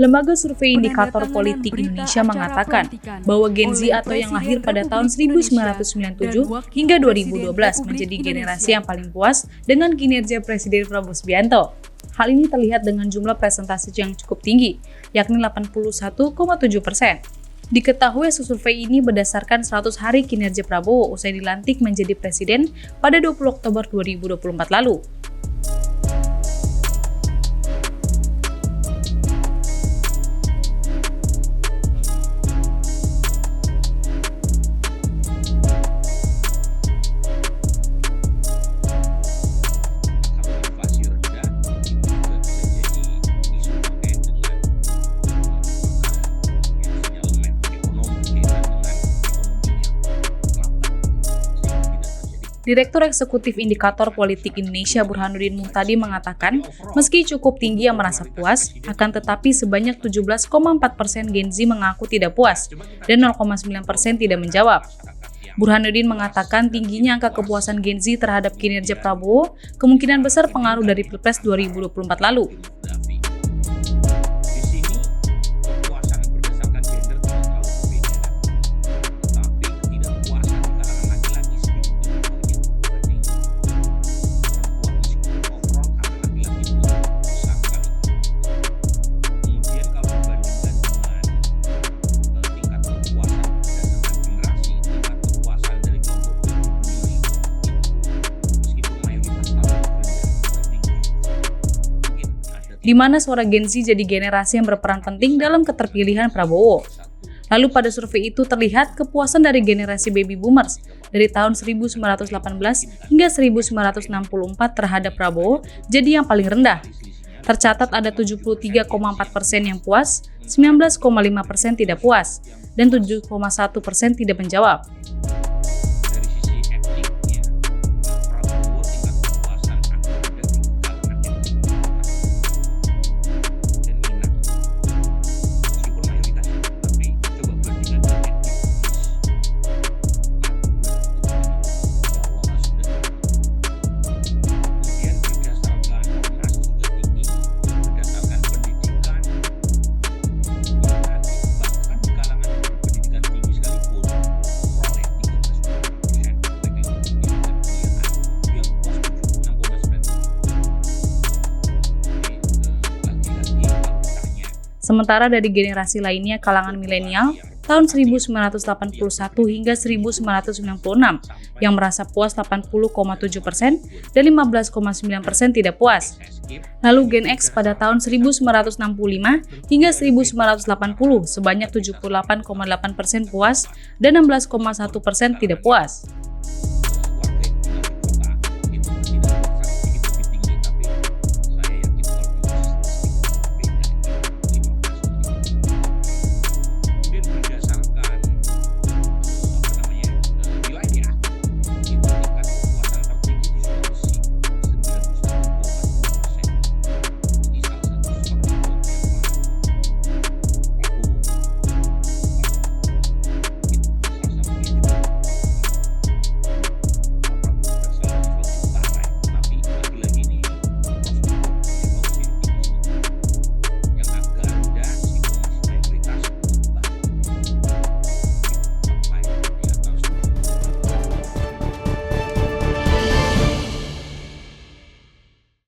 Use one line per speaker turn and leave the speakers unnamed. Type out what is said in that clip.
Lembaga Survei Indikator Politik Indonesia mengatakan bahwa Gen Z atau yang lahir pada tahun 1997 hingga 2012 menjadi generasi yang paling puas dengan kinerja Presiden Prabowo Subianto. Hal ini terlihat dengan jumlah presentasi yang cukup tinggi, yakni 81,7%. Diketahui hasil survei ini berdasarkan 100 hari kinerja Prabowo usai dilantik menjadi presiden pada 20 Oktober 2024 lalu. Direktur Eksekutif Indikator Politik Indonesia Burhanuddin Muhtadi mengatakan, meski cukup tinggi yang merasa puas, akan tetapi sebanyak 17,4% Gen Z mengaku tidak puas dan 0,9% tidak menjawab. Burhanuddin mengatakan tingginya angka kepuasan Gen Z terhadap kinerja Prabowo kemungkinan besar pengaruh dari Pilpres 2024 lalu. Di mana suara Gen Z jadi generasi yang berperan penting dalam keterpilihan Prabowo. Lalu pada survei itu terlihat kepuasan dari generasi baby boomers dari tahun 1918 hingga 1964 terhadap Prabowo jadi yang paling rendah. Tercatat ada 73,4% yang puas, 19,5% tidak puas, dan 7,1% tidak menjawab. Sementara dari generasi lainnya kalangan milenial tahun 1981 hingga 1996 yang merasa puas 80,7% dan 15,9% tidak puas. Lalu Gen X pada tahun 1965 hingga 1980 sebanyak 78,8% puas dan 16,1% tidak puas.